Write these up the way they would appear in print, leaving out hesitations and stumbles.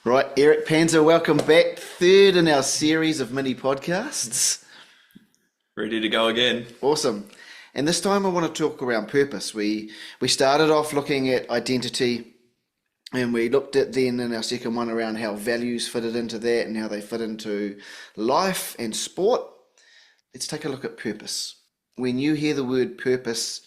Right, Erik Panzer, welcome back. Third in our series of mini podcasts. Ready to go again. Awesome. And this time I want to talk around purpose. We started off looking at identity, and we looked at then in our second one around how values fitted into that and how they fit into life and sport. Let's take a look at purpose. When you hear the word purpose,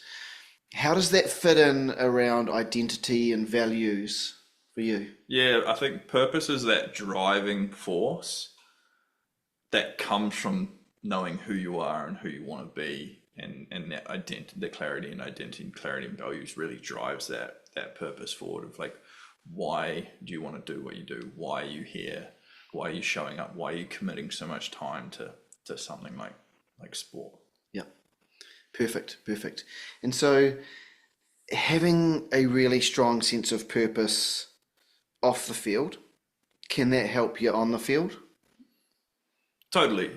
how does that fit in around identity and values for you? Yeah, I think purpose is that driving force that comes from knowing who you are and who you want to be, and that identity, the clarity and clarity and values really drives that purpose forward of like, why do you want to do what you do? Why are you here? Why are you showing up? Why are you committing so much time to something like sport? Yeah, perfect. And so having a really strong sense of purpose off the field, can that help you on the field? Totally.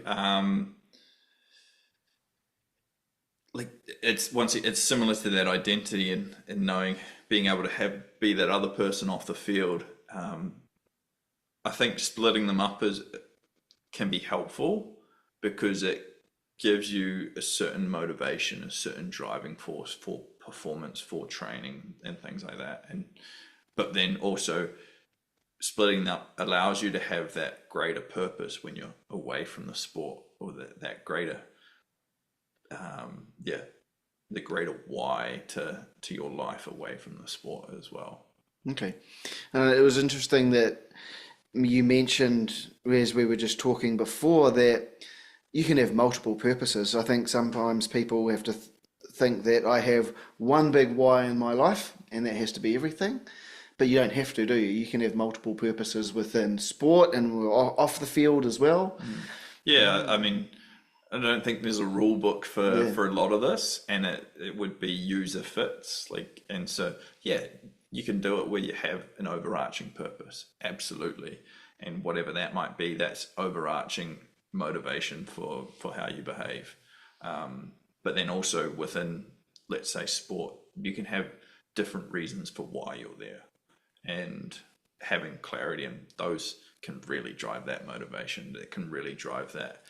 Like it's similar to that identity and knowing, being able to be that other person off the field. I think splitting them up can be helpful because it gives you a certain motivation, a certain driving force for performance, for training and things like that. But then also splitting up allows you to have that greater purpose when you're away from the sport, or that greater the greater why to your life away from the sport as well. Okay. It was interesting that you mentioned, as we were just talking before, that you can have multiple purposes. I think sometimes people have to think that I have one big why in my life and that has to be everything. But you don't have to, do you? You can have multiple purposes within sport and off the field as well. Yeah, I mean, I don't think there's a rule book for a lot of this, and it would be user fits. And so, yeah, you can do it where you have an overarching purpose, absolutely. And whatever that might be, that's overarching motivation for how you behave. But then also within, let's say, sport, you can have different reasons for why you're there. And having clarity in those can really drive that motivation. That can really drive that,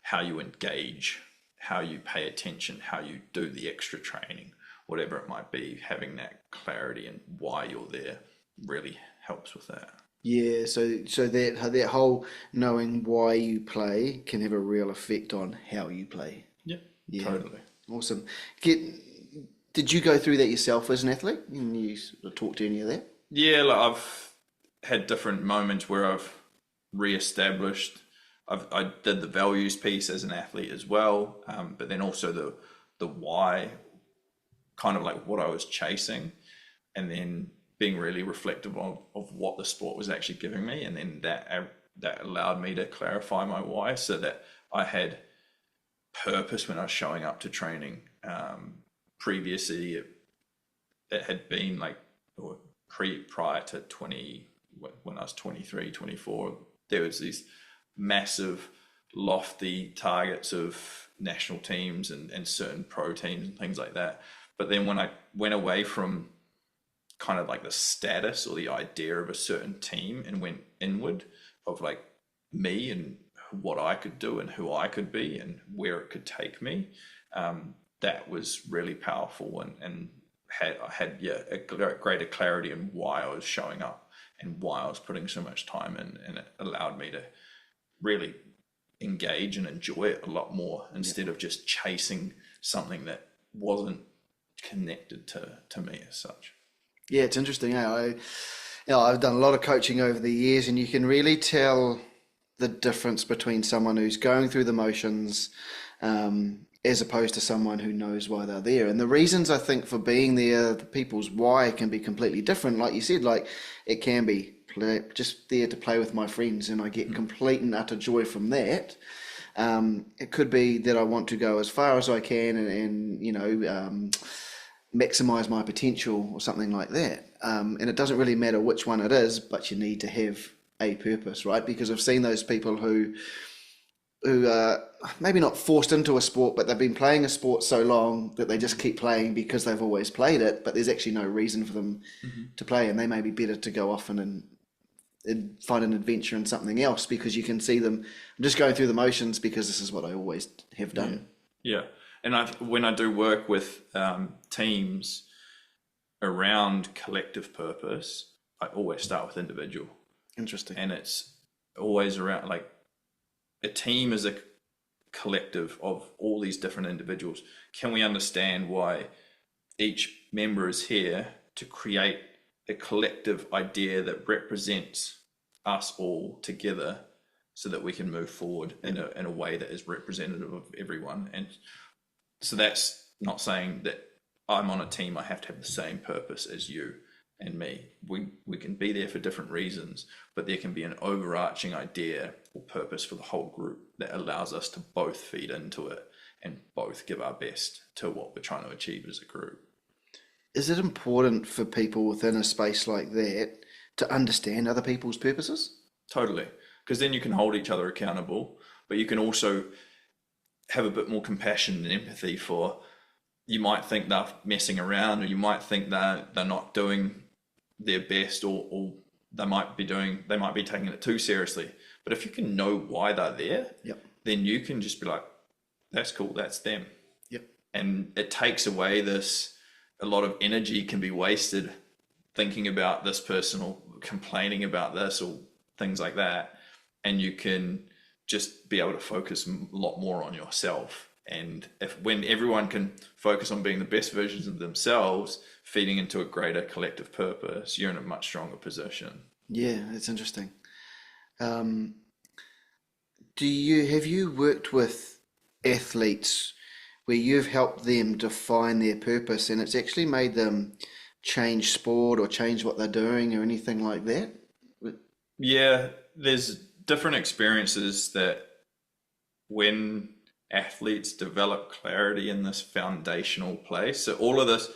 how you engage, how you pay attention, how you do the extra training, whatever it might be. Having that clarity and why you're there really helps with that. Yeah, so that whole knowing why you play can have a real effect on how you play. Yeah, totally. Awesome. Did you go through that yourself as an athlete? Can you sort of talk to any of that? Yeah, like I've had different moments where I've reestablished. I did the values piece as an athlete as well, but then also the why, kind of like what I was chasing, and then being really reflective of what the sport was actually giving me, and then that allowed me to clarify my why, so that I had purpose when I was showing up to training. Previously, it had been like, or prior to when I was 23, 24, there was these massive, lofty targets of national teams and certain pro teams and things like that. But then when I went away from kind of like the status or the idea of a certain team and went inward of like me and what I could do and who I could be and where it could take me, that was really powerful and I had a greater clarity in why I was showing up and why I was putting so much time in, and it allowed me to really engage and enjoy it a lot more instead of just chasing something that wasn't connected to me as such. Yeah, it's interesting. I've done a lot of coaching over the years, and you can really tell the difference between someone who's going through the motions as opposed to someone who knows why they're there. And the reasons, I think, for being there, the people's why can be completely different. Like you said, like it can be just there to play with my friends and I get complete and utter joy from that. It could be that I want to go as far as I can and maximize my potential or something like that. And it doesn't really matter which one it is, but you need to have a purpose, right? Because I've seen those people who are maybe not forced into a sport, but they've been playing a sport so long that they just keep playing because they've always played it, but there's actually no reason for them to play, and they may be better to go off and find an adventure in something else, because you can see them just going through the motions because this is what I always have done. Yeah. And when I do work with teams around collective purpose, I always start with individual. Interesting. And it's always around, like, a team is a collective of all these different individuals. Can we understand why each member is here to create a collective idea that represents us all together, so that we can move forward in a way that is representative of everyone? And so that's not saying that I'm on a team, I have to have the same purpose as you and me. We can be there for different reasons, but there can be an overarching idea or purpose for the whole group that allows us to both feed into it and both give our best to what we're trying to achieve as a group. Is it important for people within a space like that to understand other people's purposes? Totally. Because then you can hold each other accountable, but you can also have a bit more compassion and empathy for, you might think they're messing around, or you might think they're not doing their best, or they might be taking it too seriously. But if you can know why they're there, then you can just be like, that's cool, that's them. And it takes away a lot of energy can be wasted thinking about this person or complaining about this or things like that. And you can just be able to focus a lot more on yourself. And when everyone can focus on being the best versions of themselves, feeding into a greater collective purpose, you're in a much stronger position. Yeah, that's interesting. Have you worked with athletes where you've helped them define their purpose and it's actually made them change sport or change what they're doing or anything like that? Yeah, there's different experiences that when athletes develop clarity in this foundational place. So all of this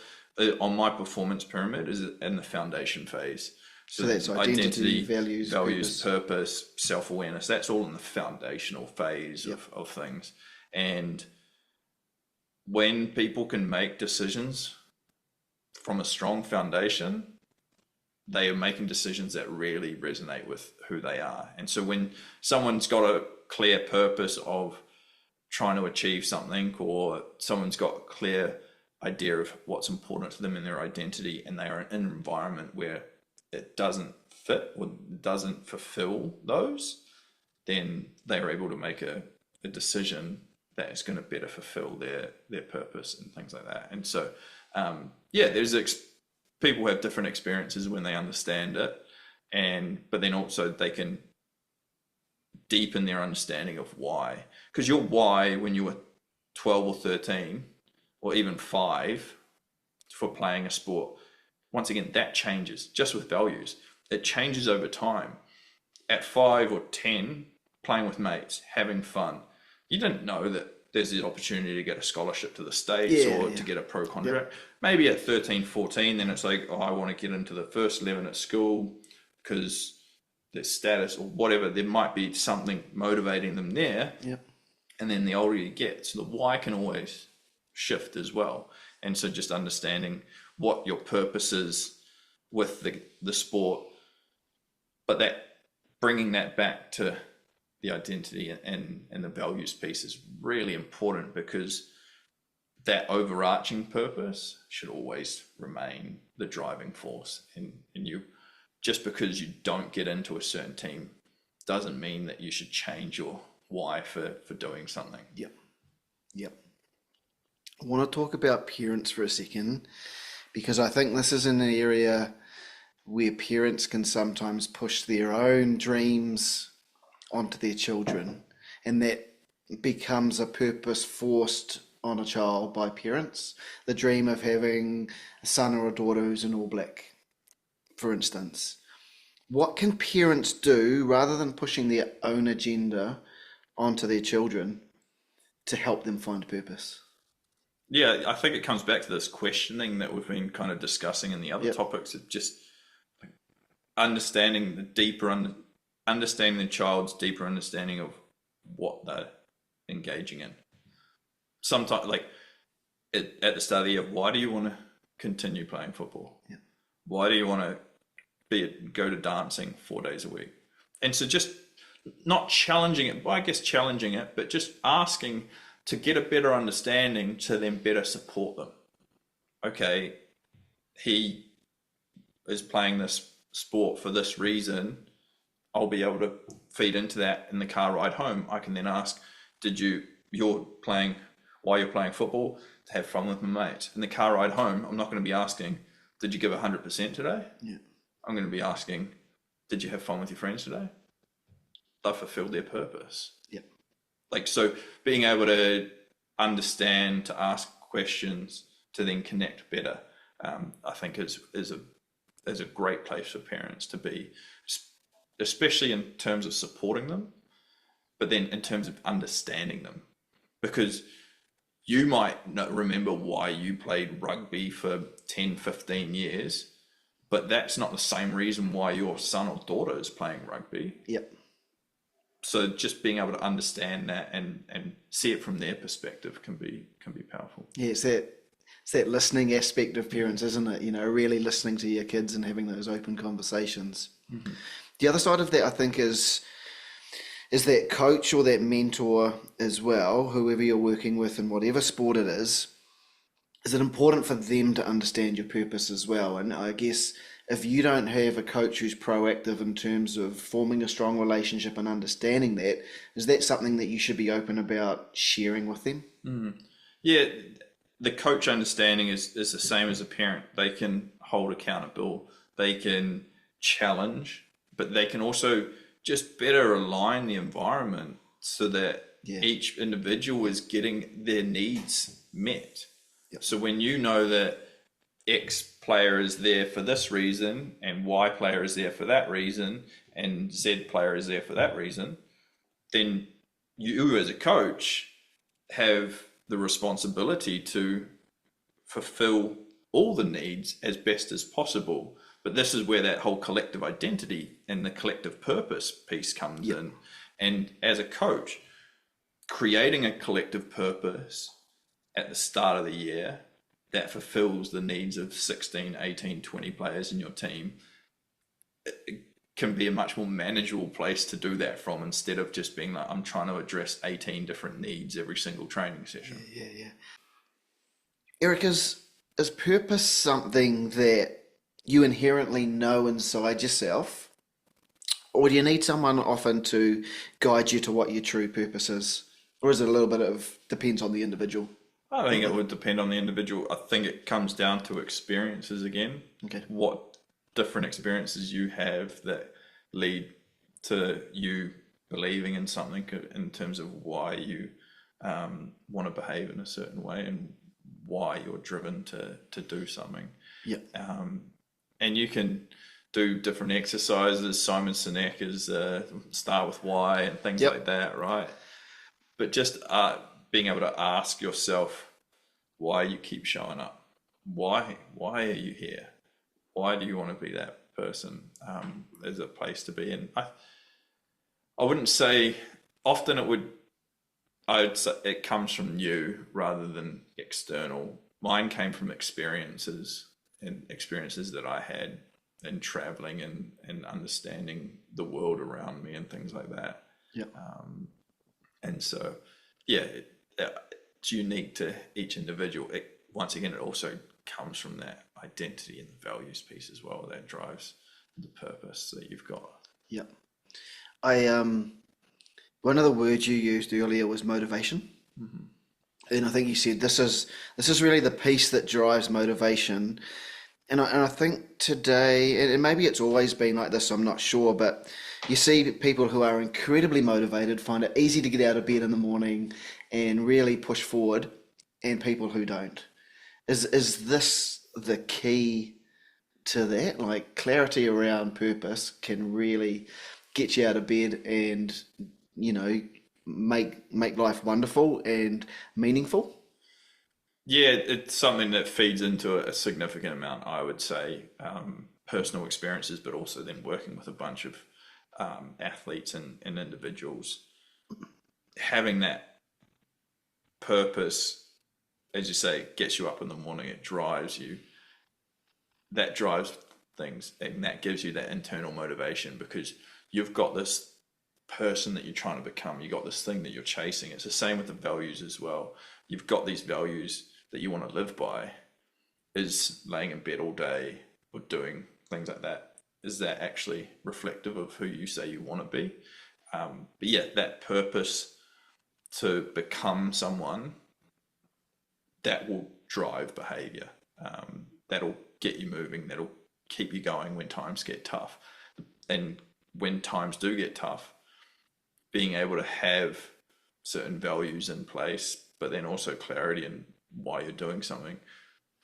on my performance pyramid is in the foundation phase. So that's identity, values, purpose, self-awareness. That's all in the foundational phase of things. And when people can make decisions from a strong foundation, they are making decisions that really resonate with who they are. And so when someone's got a clear purpose of trying to achieve something, or someone's got a clear idea of what's important to them in their identity, and they are in an environment where it doesn't fit or doesn't fulfill those, then they are able to make a decision that is going to better fulfill their purpose and things like that. And so, people have different experiences when they understand it, but then also they can deepen their understanding of why. Because your why when you were 12 or 13 or even 5 for playing a sport, once again, that changes just with values. It changes over time. At 5 or 10, playing with mates, having fun, you didn't know that there's the opportunity to get a scholarship to the States to get a pro contract. Maybe at 13, 14, then it's like, I want to get into the first 11 at school because their status or whatever. There might be something motivating them there. And then the older you get, so the why can always shift as well. And so just understanding what your purpose is with the sport, but that bringing that back to the identity and the values piece is really important, because that overarching purpose should always remain the driving force. And you, just because you don't get into a certain team doesn't mean that you should change your why for doing something. I want to talk about parents for a second, because I think this is an area where parents can sometimes push their own dreams onto their children, and that becomes a purpose forced on a child by parents. The dream of having a son or a daughter who's an All Black, for instance. What can parents do rather than pushing their own agenda onto their children to help them find purpose? Yeah, I think it comes back to this questioning that we've been kind of discussing in the other topics of just understanding understanding the child's deeper understanding of what they're engaging in. Sometimes, like at the start of the year, why do you want to continue playing football? Why do you want to be it go to dancing 4 days a week. And so just not challenging it, well, I guess challenging it, but just asking to get a better understanding to then better support them. Okay, he is playing this sport for this reason. I'll be able to feed into that in the car ride home. I can then ask, while you're playing football, to have fun with my mates. In the car ride home, I'm not going to be asking, did you give 100% today? Yeah. I'm going to be asking, did you have fun with your friends today? They've fulfilled their purpose. Yeah. Like, so being able to understand, to ask questions, to then connect better, I think is a great place for parents to be, especially in terms of supporting them, but then in terms of understanding them. Because you might not remember why you played rugby for 10, 15 years, but that's not the same reason why your son or daughter is playing rugby. Yep. So just being able to understand that and see it from their perspective can be powerful. Yeah, it's that listening aspect of parents, isn't it? You know, really listening to your kids and having those open conversations. Mm-hmm. The other side of that, I think, is that coach or that mentor as well, whoever you're working with in whatever sport it is it important for them to understand your purpose as well? And I guess if you don't have a coach who's proactive in terms of forming a strong relationship and understanding that, is that something that you should be open about sharing with them? Mm. Yeah, the coach understanding is the same as a parent. They can hold accountable, they can challenge, but they can also just better align the environment so that each individual is getting their needs met. Yep. So when you know that X player is there for this reason and Y player is there for that reason and Z player is there for that reason, then you as a coach have the responsibility to fulfill all the needs as best as possible. But this is where that whole collective identity and the collective purpose piece comes in. And as a coach, creating a collective purpose at the start of the year that fulfills the needs of 16, 18, 20 players in your team, it can be a much more manageable place to do that from, instead of just being like, I'm trying to address 18 different needs every single training session. Yeah. Erik, is purpose something that you inherently know inside yourself, or do you need someone often to guide you to what your true purpose is? Or is it a little bit of depends on the individual? I think it would depend on the individual. I think it comes down to experiences again. Okay. What different experiences you have that lead to you believing in something in terms of why you want to behave in a certain way and why you're driven to do something. Yeah. And you can do different exercises. Simon Sinek is start with why and things like that, right? But just being able to ask yourself why you keep showing up. Why are you here? Why do you want to be that person? There's a place to be. And I wouldn't say often I'd say it comes from you rather than external. Mine came from experiences that I had in traveling and understanding the world around me and things like that. Yeah. And so, it's unique to each individual. Once again, it also comes from that identity and the values piece as well that drives the purpose that you've got. Yeah. One of the words you used earlier was motivation. Mm-hmm. And I think you said this is really the piece that drives motivation. And I think today, and maybe it's always been like this, I'm not sure, but you see people who are incredibly motivated, find it easy to get out of bed in the morning and really push forward, and people who don't. Is this the key to that? Like, clarity around purpose can really get you out of bed and, make life wonderful and meaningful? Yeah, it's something that feeds into a significant amount, I would say, personal experiences, but also then working with a bunch of athletes and individuals. Having that purpose, as you say, gets you up in the morning, it drives you. That drives things, and that gives you that internal motivation because you've got this person that you're trying to become. You got this thing that you're chasing. It's the same with the values as well. You've got these values that you want to live by. Is laying in bed all day or doing things like that, is that actually reflective of who you say you want to be? But yeah, that purpose to become someone that will drive behavior. That'll get you moving. That'll keep you going when times get tough. And when times do get tough, being able to have certain values in place, but then also clarity in why you're doing something,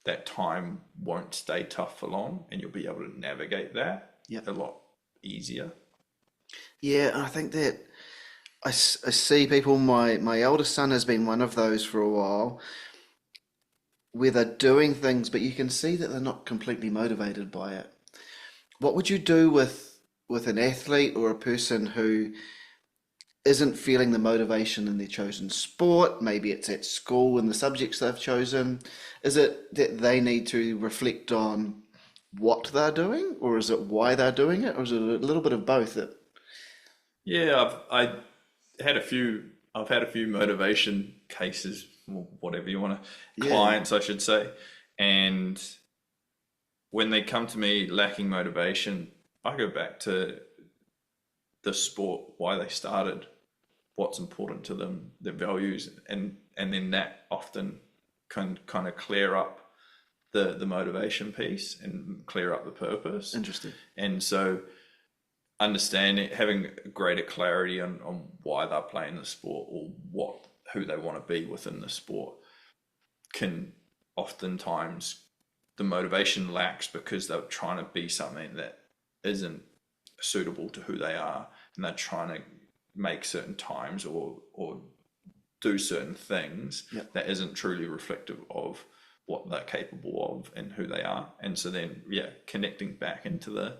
that time won't stay tough for long and you'll be able to navigate that a lot easier. Yeah, and I think that I see people, my eldest son has been one of those for a while, where they're doing things, but you can see that they're not completely motivated by it. What would you do with an athlete or a person who isn't feeling the motivation in their chosen sport? Maybe it's at school and the subjects they've chosen. Is it that they need to reflect on what they're doing, or is it why they're doing it, or is it a little bit of both? Yeah, I've had a few motivation cases, or whatever you want to, Yeah, clients, I should say. And when they come to me lacking motivation, I go back to the sport, why they started, what's important to them, their values, and then that often can kind of clear up the motivation piece and clear up the purpose. interesting. And so understanding, having greater clarity on why they're playing the sport or who they want to be within the sport can oftentimes, the motivation lacks because they're trying to be something that isn't suitable to who they are, and they're trying to make certain times or do certain things that isn't truly reflective of what they're capable of and who they are. And so then connecting back into the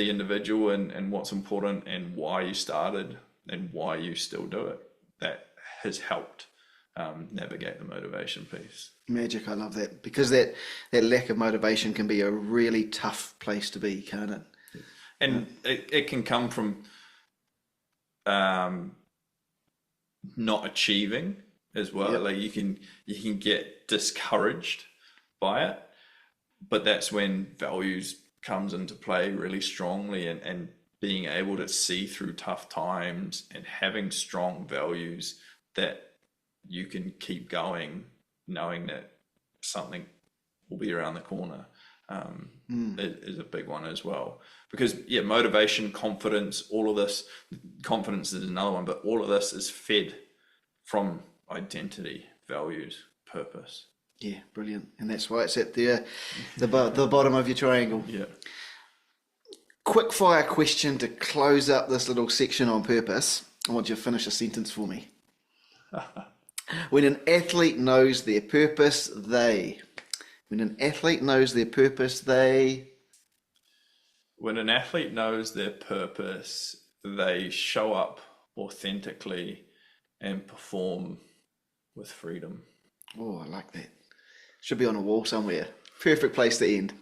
individual and what's important and why you started and why you still do it, that has helped navigate the motivation piece. Magic, I love that, because that lack of motivation can be a really tough place to be, can't it? And it can come from not achieving as well. Like you can get discouraged by it, but that's when values comes into play really strongly, and being able to see through tough times and having strong values that you can keep going, knowing that something will be around the corner, is a big one as well. Because motivation, confidence, all of this, confidence is another one, but all of this is fed from identity, values, purpose. Yeah, brilliant. And that's why it's at the bottom of your triangle. Yeah. Quick fire question to close up this little section on purpose. I want you to finish a sentence for me. When an athlete knows their purpose, When an athlete knows their purpose, When an athlete knows their purpose, they show up authentically and perform with freedom. Oh, I like that. Should be on a wall somewhere. Perfect place to end.